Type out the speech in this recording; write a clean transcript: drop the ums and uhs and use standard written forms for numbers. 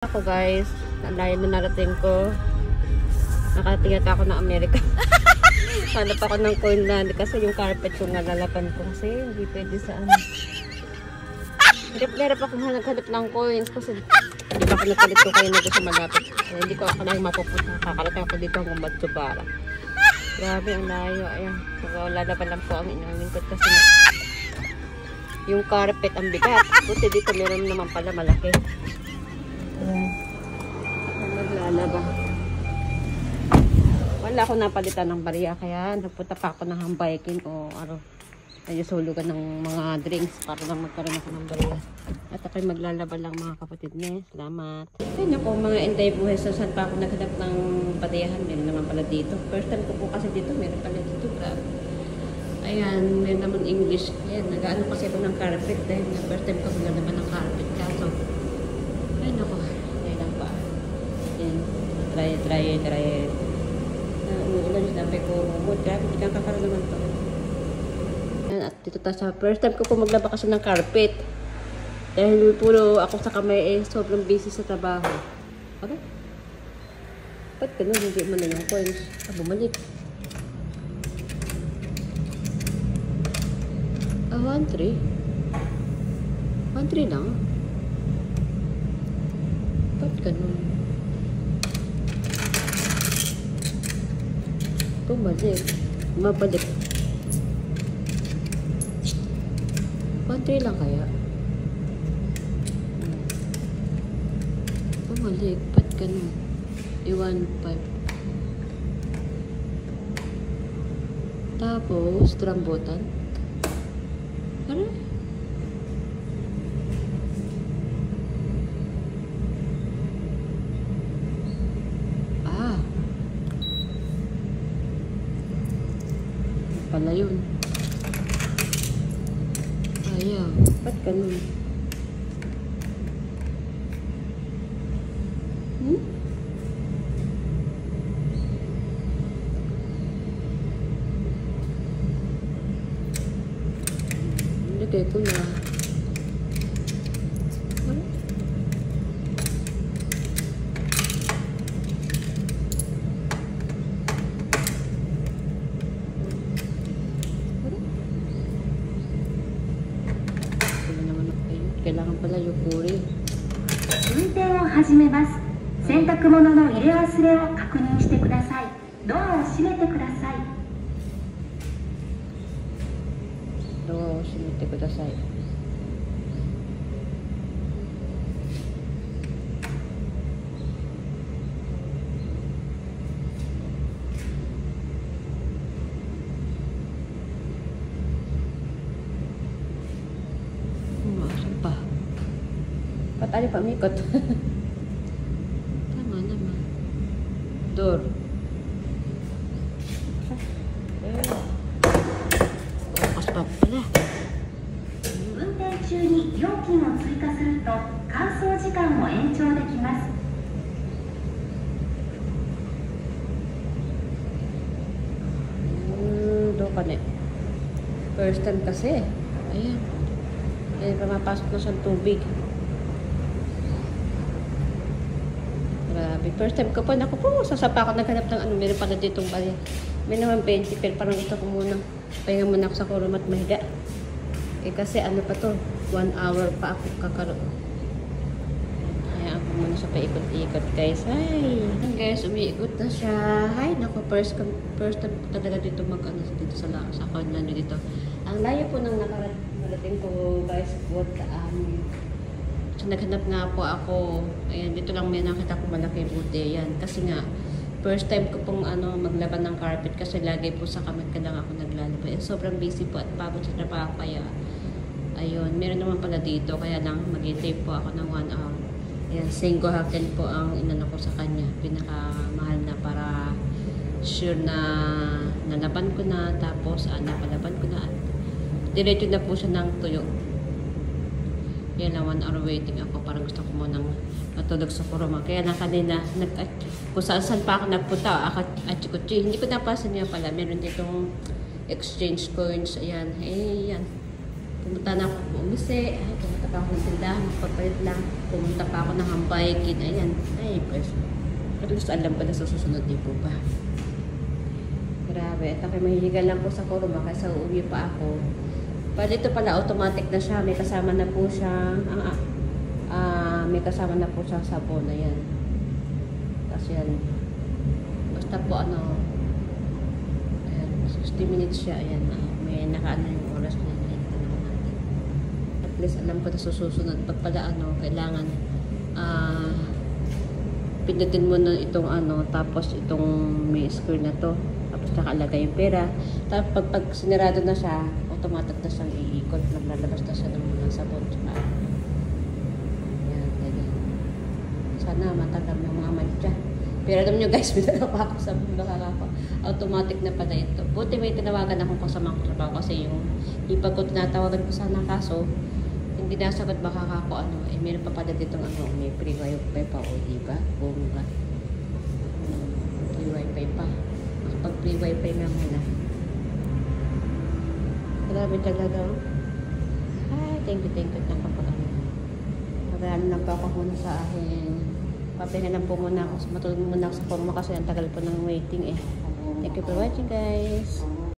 Ako guys, ang layo na narating ko. Nakatingin ako ng Amerika. Hanap ako ng Coinland kasi yung carpet ko nga lalapan ko kasi hindi pwede sa ano. Hirap ako hanap ng coins kasi hindi pa ako nagpalit ko kayo nito sa malapit. Hindi ko ako lang mapupunta. Kakarating ako dito hanggang Matsubara. Grabe ang layo. Ayan. Lalaban lang po ang inangingkot kasi nga yung carpet ang bigat. Buti dito meron naman pala malaki. Maglalaba. Wala ako napalitan ng bariya kaya nagpunta pa ako ng hambiking o ayusulugan ng mga drinks para lang magkaroon ako ng bariya. At ako'y maglalaba lang mga kapatid niya. Salamat. Ayun ako mga Inday buhay sa saan pa ako naghanap ng bariyahan. Meron naman pala dito. First time ko po kasi dito. Meron pala dito. Ayan. Meron naman English. Ayan. Nag-ano kasi ako ng carpet. Dahil first time ko maglalaba ng carpet. Kaso ayun ako. Try. Umuulan yung dami ko. Grabe, hindi kang kakaroon naman to. Yan, at dito tayo sa first time ko po maglaba kasi ng carpet. Dahil puro ako sa kamay sobrang busy sa trabaho. Okay? Ba't ganun? Hindi mo na yung coins. Bumalik. 1-3. 1-3 lang. Ba't ganun? Mabalik. 1-3 lang kaya? Bumalik. Ba't ganun? 1-5. Tapos, trambutan. Ano? Pala yun. Ayaw. Ba't ganun? Lagay ko na. Kailangan pala yung puri. 運転を始めます。洗濯物の入れ忘れを確認してください。ドアを閉めてください。ドアを閉めてください。Ba't ali pamikot? Tama naman. Door. Bukas pa pala. 運転中に料金を追加すると乾燥時間も延長できます。どうかね. First time kasi. Ayan. Ayan, pumapasok na siyang tubig. Grabe. First time ko po, naku po, sasapa ako naghanap ng ano, meron pala ditong bali. May naman 20, pero parang ito ko muna. Pahinga muna ako sa kurum at mahiga. Kasi ano pa to, 1 hour pa ako kakaroon. Kaya ako muna sa paikot-ikot guys. Ay, guys, umiikot na siya. Ay, naku, first time talaga dito mag-ano dito sa Coinland dito. Ang layo po ng nakarating ko guys, so, naghanap nga po ako. Ayan, dito lang may nakita ko malaki buti. Yan, kasi nga first time ko pong maglaban ng carpet kasi lagi po sa kamay ka lang ako naglalaba. Sobrang busy po at pagod sa trabaho kaya ayun, meron naman pala dito kaya lang mag-i-tape po ako ng 1 hour. Ayan, Sengo Haken po ang inano ko sa kanya. Pinakamahal na para sure na nalaban ko na tapos napalaban ko na at diretso na po siya ng tuyo. Yan na 1 hour waiting ako. Parang gusto ko munang matulog sa kuruma. Kaya na kanina, kung saan pa ako nagpunta, achikutsi. Hindi ko napasan niya pala. Meron ditong exchange coins. Ayan. Ayan. Pumunta na ako umisi. Ay, pumunta pa ako ng tindahan. Magpapalit lang. Pumunta pa ako ng hambaykin. Ayan. Ay, pues. At least alam ko na sa susunod din po ba. Grabe. At ako'y mahiligan lang po sa kuruma kasi uuwi pa ako. Pwede ito pala automatic na siya. May kasama na po siya. May kasama na po siya sabon na yan. Kasi yan. Basta po ano. Ayan. 60 minutes siya. Ayan. May nakaano yung oras na yan. At least alam ko na susunod. Pag pala ano, kailangan pindutin mo na itong ano. Tapos itong may screen na to. Tapos nakalagay yung pera. Tapos pag sinirado na siya, automatic na siyang iikot. Naglalabas na siya ng mga sabon. Tsaka, yan, ganyan. Sana matagal ng mga madya. Pero alam nyo guys, pinala pa ako sa nakakapa. Automatic na pala ito. Buti may tinawagan akong kasamang trabaho kasi yung ipag ko tinatawagan ko sana kaso hindi nasagot baka ako ano. Eh, meron pa pala ditong ano, may free wifi pa o diba? Bunga. Free wifi pa. Pag free wifi nga muna. Grabe talaga. Ay, thank you ng kapag ano. Marami lang pa ako muna sa akin. Papahinga lang po muna ako. Matulog muna ako sa forma kasi ang tagal po ng waiting eh. Thank you for watching guys.